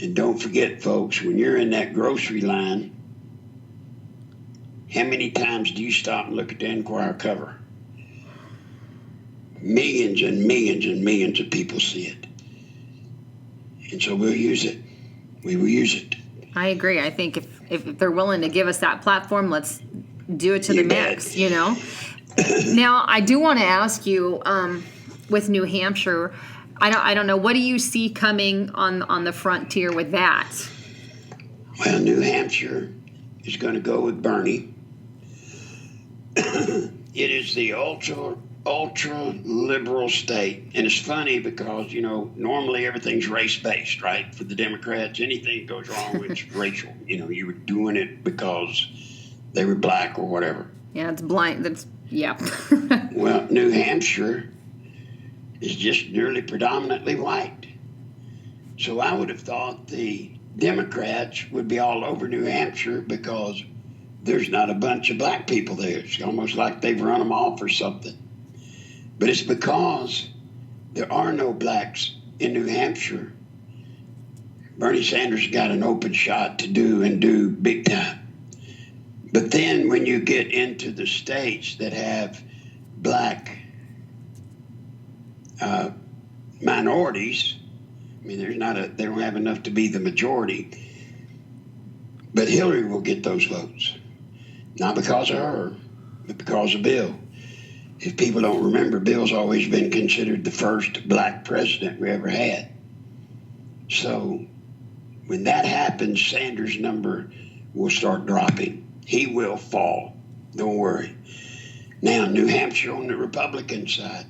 Speaker 3: And don't forget, folks, when you're in that grocery line, how many times do you stop and look at the Enquirer cover? Millions and millions and millions of people see it. And so we'll use it. We will use it.
Speaker 1: I agree. I think if they're willing to give us that platform, let's do it to the max, you know? Now, I do want to ask you, with New Hampshire. I don't know. What do you see coming on the frontier with that?
Speaker 3: Well, New Hampshire is going to go with Bernie. It is the ultra liberal state, and it's funny because normally everything's race based, right? For the Democrats, anything goes wrong, it's racial. You were doing it because they were black or whatever.
Speaker 1: Yeah, it's blind. Yeah.
Speaker 3: Well, New Hampshire is just nearly predominantly white, so I would have thought the Democrats would be all over New Hampshire because there's not a bunch of black people there. It's almost like they've run them off or something. But it's because there are no blacks in New Hampshire. Bernie Sanders got an open shot to do big time. But then when you get into the states that have black minorities, I mean, they don't have enough to be the majority. But Hillary will get those votes. Not because of her, but because of Bill. If people don't remember, Bill's always been considered the first black president we ever had. So when that happens, Sanders' number will start dropping. He will fall. Don't worry. Now, New Hampshire on the Republican side.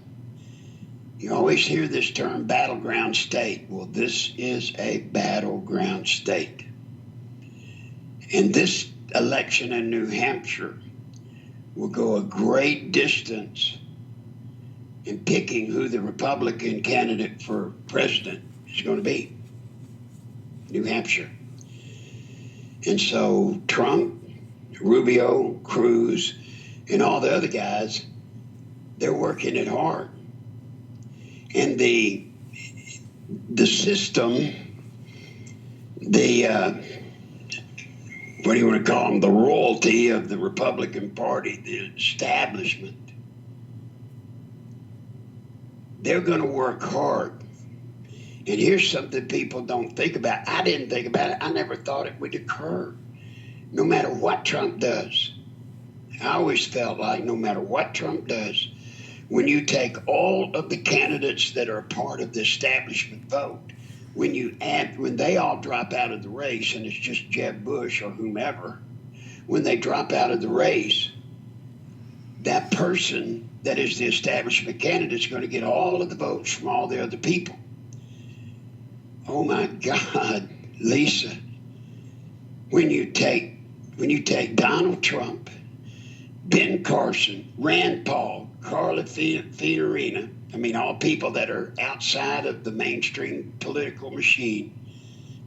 Speaker 3: You always hear this term, battleground state. Well, this is a battleground state. And this election in New Hampshire will go a great distance in picking who the Republican candidate for president is going to be. New Hampshire. And so Trump, Rubio, Cruz, and all the other guys, they're working it hard. And the system, what do you want to call them? The royalty of the Republican Party, the establishment. They're going to work hard. And here's something people don't think about. I didn't think about it. I never thought it would occur. No matter what Trump does, I always felt like no matter what Trump does, when you take all of the candidates that are a part of the establishment vote, when they all drop out of the race, and it's just Jeb Bush or whomever, when they drop out of the race, that person that is the establishment candidate is going to get all of the votes from all the other people. Oh my God, Lisa, when you take Donald Trump, Ben Carson, Rand Paul, Carla Fiorina, I mean, all people that are outside of the mainstream political machine,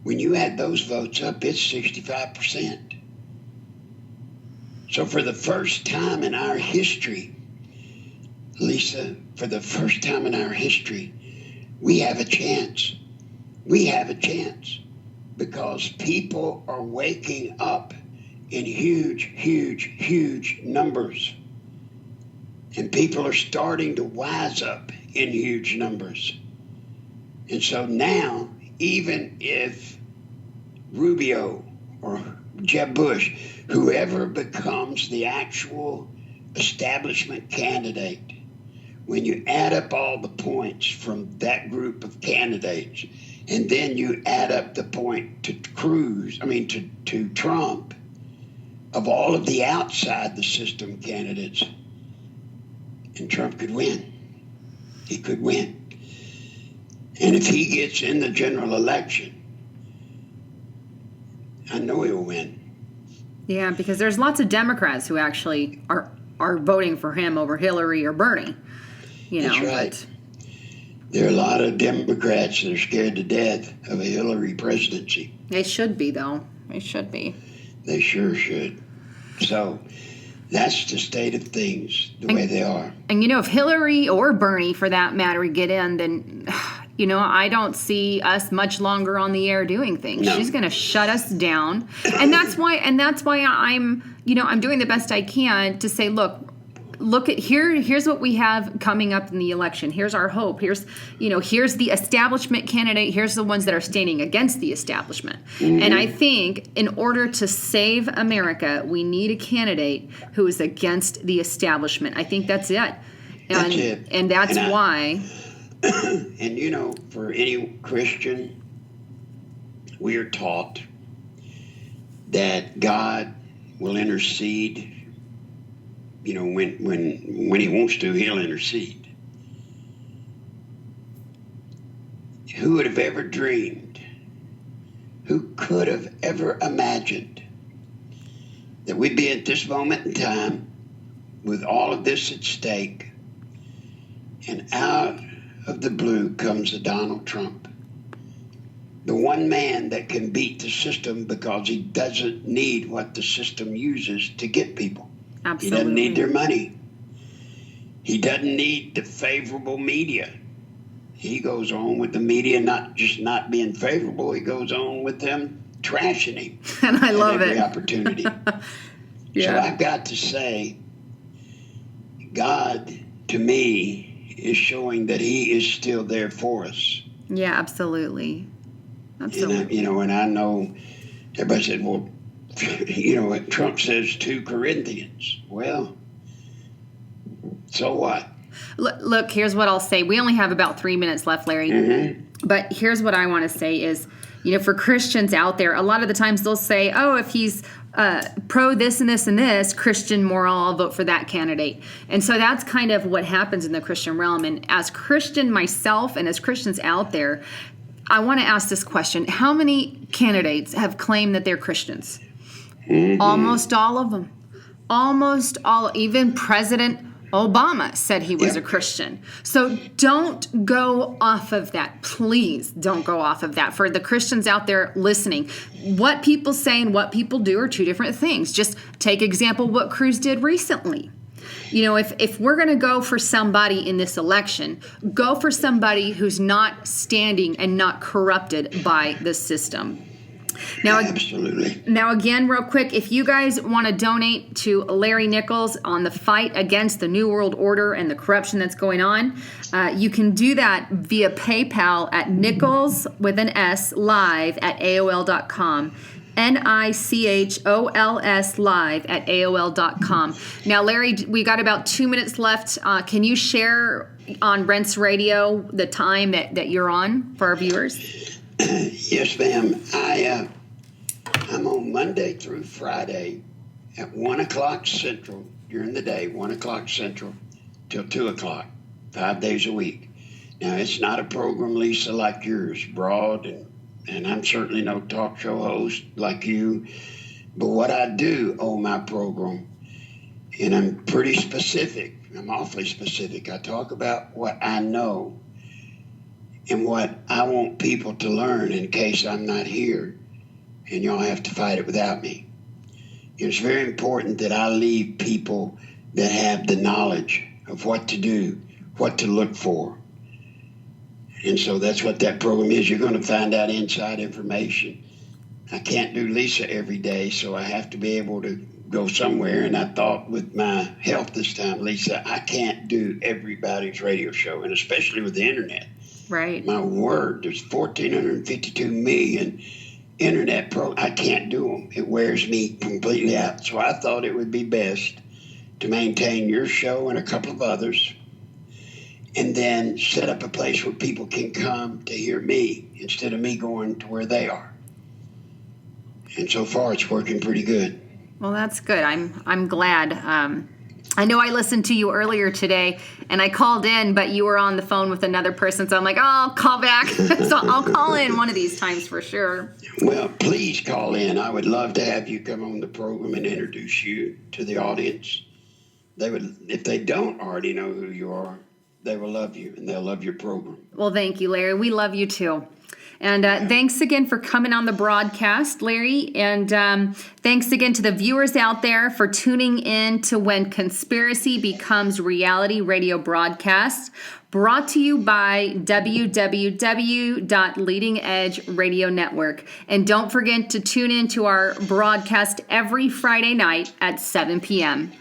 Speaker 3: when you add those votes up, it's 65%. So for the first time in our history, Lisa, for the first time in our history, we have a chance. We have a chance because people are waking up in huge, huge, huge numbers. And people are starting to wise up in huge numbers. And so now, even if Rubio or Jeb Bush, whoever becomes the actual establishment candidate, when you add up all the points from that group of candidates, and then you add up the point to to Trump, of all of the outside the system candidates, and Trump could win. He could win. And if he gets in the general election, I know he'll win.
Speaker 1: Yeah, because there's lots of Democrats who actually are voting for him over Hillary or Bernie.
Speaker 3: That's right. There are a lot of Democrats that are scared to death of a Hillary presidency.
Speaker 1: They should be, though. They should be.
Speaker 3: They sure should. So that's the state of things, the way they are.
Speaker 1: And, if Hillary or Bernie, for that matter, get in, then, I don't see us much longer on the air doing things. No. She's going to shut us down. And that's why I'm doing the best I can to say, look at here's what we have coming up in the election. Here's our hope. Here's the establishment candidate. Here's the ones that are standing against the establishment. Mm-hmm. And I think in order to save America, we need a candidate who is against the establishment. I think that's it.
Speaker 3: That's it.
Speaker 1: And that's why
Speaker 3: And you know, for any Christian, we are taught that God will intercede. You know, when he wants to, he'll intercede. Who would have ever dreamed? Who could have ever imagined that we'd be at this moment in time with all of this at stake, and out of the blue comes a Donald Trump, the one man that can beat the system because he doesn't need what the system uses to get people.
Speaker 1: Absolutely.
Speaker 3: He doesn't need their money. He doesn't need the favorable media. He goes on with the media not just not being favorable, he goes on with them trashing him.
Speaker 1: And I love
Speaker 3: every
Speaker 1: it.
Speaker 3: opportunity.
Speaker 1: Yeah.
Speaker 3: So I've got to say, God, to me, is showing that he is still there for us.
Speaker 1: Yeah, absolutely.
Speaker 3: And, and I know everybody said, well, what Trump says 2 Corinthians. Well, so what?
Speaker 1: Look, here's what I'll say. We only have about 3 minutes left, Larry.
Speaker 3: Mm-hmm.
Speaker 1: But here's what I want to say is, for Christians out there, a lot of the times they'll say, oh, if he's pro this and this and this, Christian moral, I'll vote for that candidate. And so that's kind of what happens in the Christian realm. And as Christian myself and as Christians out there, I want to ask this question. How many candidates have claimed that they're Christians? Mm-hmm. Almost all of them. Almost all. Even President Obama said he was a Christian. So don't go off of that. Please don't go off of that. For the Christians out there listening, what people say and what people do are 2 different things. Just take example what Cruz did recently. If we're going to go for somebody in this election, go for somebody who's not standing and not corrupted by the system. Now,
Speaker 3: absolutely.
Speaker 1: Now, again, real quick, if you guys want to donate to Larry Nichols on the fight against the New World Order and the corruption that's going on, you can do that via PayPal at nicholslive at AOL.com. NICHOLS live at AOL.com. Now, Larry, we got about 2 minutes left. Can you share on Rents Radio the time that you're on for our viewers?
Speaker 3: Yes, ma'am. I'm on Monday through Friday at 1 o'clock Central during the day, 1 o'clock Central till 2 o'clock, 5 days a week. Now, it's not a program, Lisa, like yours, broad, and I'm certainly no talk show host like you. But what I do on my program, and I'm pretty specific, I'm awfully specific. I talk about what I know and what I want people to learn in case I'm not here and y'all have to fight it without me. It's very important that I leave people that have the knowledge of what to do, what to look for. And so that's what that program is. You're going to find out inside information. I can't do Lisa every day, so I have to be able to go somewhere. And I thought with my health this time, Lisa, I can't do everybody's radio show, and especially with the internet.
Speaker 1: Right.
Speaker 3: My word, there's 1,452 million internet I can't do them. It wears me completely out. So I thought it would be best to maintain your show and a couple of others, and then set up a place where people can come to hear me instead of me going to where they are. And so far, it's working pretty good.
Speaker 1: Well, that's good. I'm glad. I know I listened to you earlier today, and I called in, but you were on the phone with another person, so I'm like, oh, I'll call back. So I'll call in one of these times for sure.
Speaker 3: Well, please call in. I would love to have you come on the program and introduce you to the audience. They would, if they don't already know who you are, they will love you, and they'll love your program.
Speaker 1: Well, thank you, Larry. We love you too. And thanks again for coming on the broadcast, Larry. And thanks again to the viewers out there for tuning in to When Conspiracy Becomes Reality radio broadcast, brought to you by www.Leading Edge Radio Network. And don't forget to tune in to our broadcast every Friday night at 7 p.m.